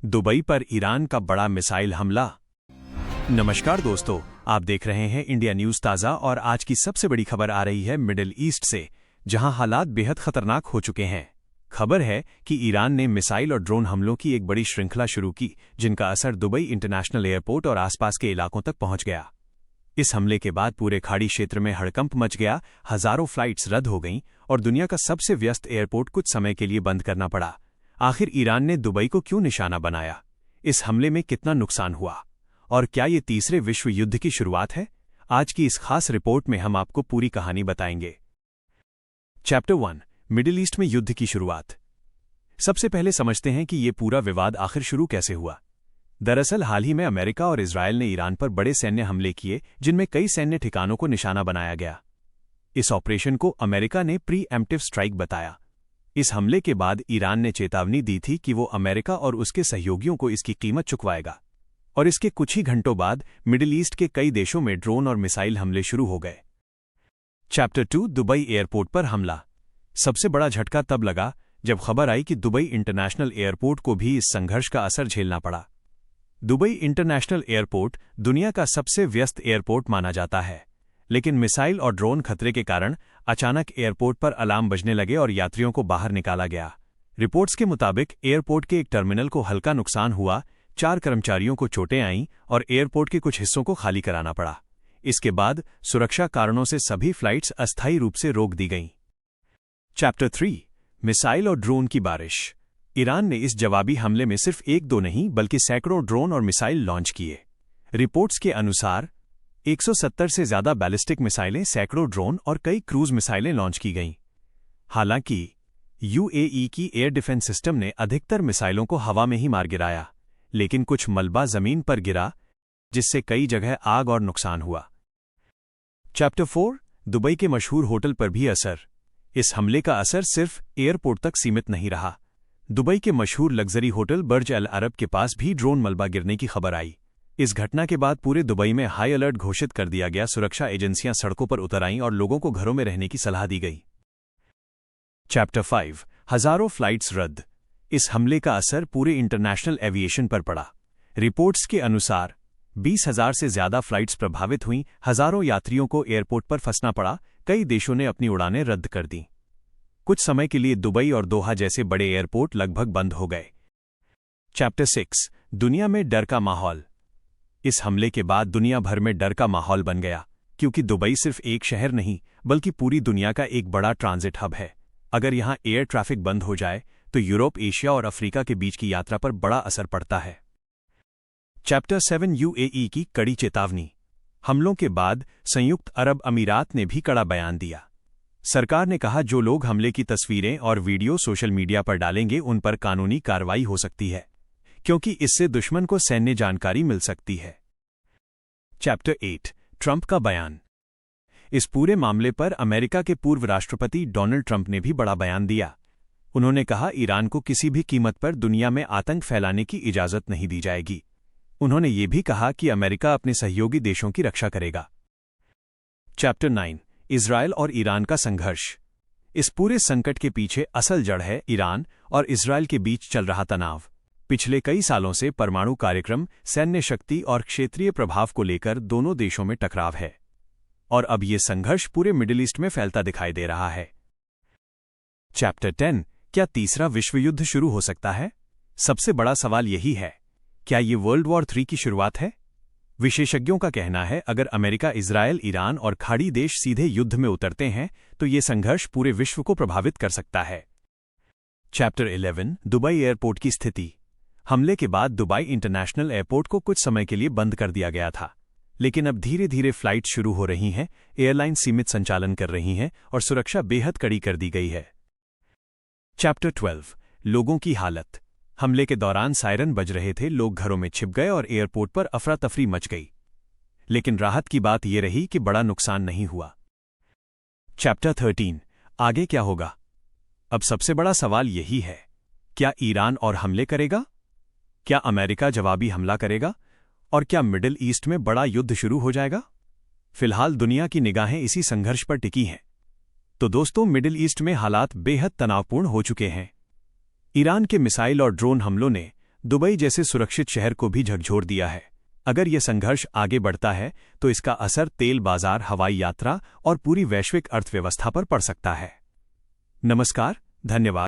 Dubai पर Iran का बड़ा मिसाइल हमला। नमस्कार दोस्तों, आप देख रहे हैं इंडिया न्यूज ताज़ा और आज की सबसे बड़ी खबर आ रही है मिडिल ईस्ट से, जहां हालात बेहद खतरनाक हो चुके हैं। खबर है कि ईरान ने मिसाइल और ड्रोन हमलों की एक बड़ी श्रृंखला शुरू की, जिनका असर दुबई इंटरनेशनल एयरपोर्ट और आसपास के इलाकों तक पहुंच गया। इस हमले के बाद पूरे खाड़ी क्षेत्र में हड़कंप मच गया, हजारों फ्लाइट्स रद्द हो गईं और दुनिया का सबसे व्यस्त एयरपोर्ट कुछ समय के लिए बंद करना पड़ा। आखिर ईरान ने दुबई को क्यों निशाना बनाया? इस हमले में कितना नुकसान हुआ? और क्या ये तीसरे विश्व युद्ध की शुरुआत है? आज की इस खास रिपोर्ट में हम आपको पूरी कहानी बताएंगे। चैप्टर 1, मिडिल ईस्ट में युद्ध की शुरुआत। सबसे पहले समझते हैं कि ये पूरा विवाद आखिर शुरू कैसे हुआ। दरअसल हाल ही में अमेरिका और इजरायल ने ईरान पर बड़े सैन्य हमले किए, जिनमें कई सैन्य ठिकानों को निशाना बनाया गया। इस ऑपरेशन को अमेरिका ने प्री एम्प्टिव स्ट्राइक बताया। इस हमले के बाद ईरान ने चेतावनी दी थी कि वो अमेरिका और उसके सहयोगियों को इसकी कीमत चुकवाएगा, और इसके कुछ ही घंटों बाद मिडिल ईस्ट के कई देशों में ड्रोन और मिसाइल हमले शुरू हो गए। चैप्टर 2, दुबई एयरपोर्ट पर हमला। सबसे बड़ा झटका तब लगा जब खबर आई कि दुबई इंटरनेशनल एयरपोर्ट को भी इस संघर्ष का असर झेलना पड़ा। दुबई इंटरनेशनल एयरपोर्ट दुनिया का सबसे व्यस्त एयरपोर्ट माना जाता है, लेकिन मिसाइल और ड्रोन खतरे के कारण अचानक एयरपोर्ट पर अलार्म बजने लगे और यात्रियों को बाहर निकाला गया। रिपोर्ट्स के मुताबिक एयरपोर्ट के एक टर्मिनल को हल्का नुकसान हुआ, 4 कर्मचारियों को चोटें आईं और एयरपोर्ट के कुछ हिस्सों को खाली कराना पड़ा। इसके बाद सुरक्षा कारणों से सभी फ्लाइट्स अस्थायी रूप से रोक दी गईं। चैप्टर 3, मिसाइल और ड्रोन की बारिश। ईरान ने इस जवाबी हमले में सिर्फ 1-2 नहीं बल्कि सैकड़ों ड्रोन और मिसाइल लॉन्च किए। रिपोर्ट्स के अनुसार 170 से ज्यादा बैलिस्टिक मिसाइलें, सैकड़ों ड्रोन और कई क्रूज मिसाइलें लॉन्च की गईं। हालांकि यूएई की एयर डिफेंस सिस्टम ने अधिकतर मिसाइलों को हवा में ही मार गिराया, लेकिन कुछ मलबा जमीन पर गिरा, जिससे कई जगह आग और नुकसान हुआ। चैप्टर 4, दुबई के मशहूर होटल पर भी असर। इस हमले का असर सिर्फ एयरपोर्ट तक सीमित नहीं रहा। दुबई के मशहूर लग्जरी होटल बर्ज अल अरब के पास भी ड्रोन मलबा गिरने की खबर आई। इस घटना के बाद पूरे दुबई में हाई अलर्ट घोषित कर दिया गया। सुरक्षा एजेंसियां सड़कों पर उतर आईं और लोगों को घरों में रहने की सलाह दी गई। चैप्टर 5, हजारों फ्लाइट्स रद्द। इस हमले का असर पूरे इंटरनेशनल एविएशन पर पड़ा। रिपोर्ट्स के अनुसार 20,000 से ज्यादा फ्लाइट्स प्रभावित हुईं, हजारों यात्रियों को एयरपोर्ट पर फंसना पड़ा, कई देशों ने अपनी उड़ानें रद्द कर दीं। कुछ समय के लिए दुबई और दोहा जैसे बड़े एयरपोर्ट लगभग बंद हो गए। चैप्टर 6, दुनिया में डर का माहौल। इस हमले के बाद दुनिया भर में डर का माहौल बन गया, क्योंकि दुबई सिर्फ एक शहर नहीं बल्कि पूरी दुनिया का एक बड़ा ट्रांजिट हब है। अगर यहां एयर ट्रैफिक बंद हो जाए तो यूरोप, एशिया और अफ्रीका के बीच की यात्रा पर बड़ा असर पड़ता है। चैप्टर 7, यूएई की कड़ी चेतावनी। हमलों के बाद संयुक्त अरब अमीरात ने भी कड़ा बयान दिया। सरकार ने कहा, जो लोग हमले की तस्वीरें और वीडियो सोशल मीडिया पर डालेंगे उन पर कानूनी कार्रवाई हो सकती है, क्योंकि इससे दुश्मन को सैन्य जानकारी मिल सकती है। चैप्टर 8, ट्रंप का बयान। इस पूरे मामले पर अमेरिका के पूर्व राष्ट्रपति डोनाल्ड ट्रंप ने भी बड़ा बयान दिया। उन्होंने कहा, ईरान को किसी भी कीमत पर दुनिया में आतंक फैलाने की इजाजत नहीं दी जाएगी। उन्होंने ये भी कहा कि अमेरिका अपने सहयोगी देशों की रक्षा करेगा। चैप्टर 9, इजरायल और ईरान का संघर्ष। इस पूरे संकट के पीछे असल जड़ है ईरान और इजरायल के बीच चल रहा तनाव। पिछले कई सालों से परमाणु कार्यक्रम, सैन्य शक्ति और क्षेत्रीय प्रभाव को लेकर दोनों देशों में टकराव है, और अब ये संघर्ष पूरे मिडिल ईस्ट में फैलता दिखाई दे रहा है। चैप्टर 10, क्या तीसरा विश्व युद्ध शुरू हो सकता है? सबसे बड़ा सवाल यही है, क्या ये वर्ल्ड वॉर 3 की शुरुआत है? विशेषज्ञों का कहना है, अगर अमेरिका, इजरायल, ईरान और खाड़ी देश सीधे युद्ध में उतरते हैं तो ये संघर्ष पूरे विश्व को प्रभावित कर सकता है। चैप्टर 11, दुबई एयरपोर्ट की स्थिति। हमले के बाद दुबई इंटरनेशनल एयरपोर्ट को कुछ समय के लिए बंद कर दिया गया था, लेकिन अब धीरे धीरे फ्लाइट शुरू हो रही हैं, एयरलाइन सीमित संचालन कर रही हैं और सुरक्षा बेहद कड़ी कर दी गई है। चैप्टर 12, लोगों की हालत। हमले के दौरान सायरन बज रहे थे, लोग घरों में छिप गए और एयरपोर्ट पर अफरा तफरी मच गई, लेकिन राहत की बात यह रही कि बड़ा नुकसान नहीं हुआ। चैप्टर 13, आगे क्या होगा? अब सबसे बड़ा सवाल यही है, क्या ईरान और हमले करेगा? क्या अमेरिका जवाबी हमला करेगा? और क्या मिडिल ईस्ट में बड़ा युद्ध शुरू हो जाएगा? फिलहाल दुनिया की निगाहें इसी संघर्ष पर टिकी हैं। तो दोस्तों, मिडिल ईस्ट में हालात बेहद तनावपूर्ण हो चुके हैं। ईरान के मिसाइल और ड्रोन हमलों ने दुबई जैसे सुरक्षित शहर को भी झकझोर दिया है। अगर यह संघर्ष आगे बढ़ता है तो इसका असर तेल बाजार, हवाई यात्रा और पूरी वैश्विक अर्थव्यवस्था पर पड़ सकता है। नमस्कार, धन्यवाद।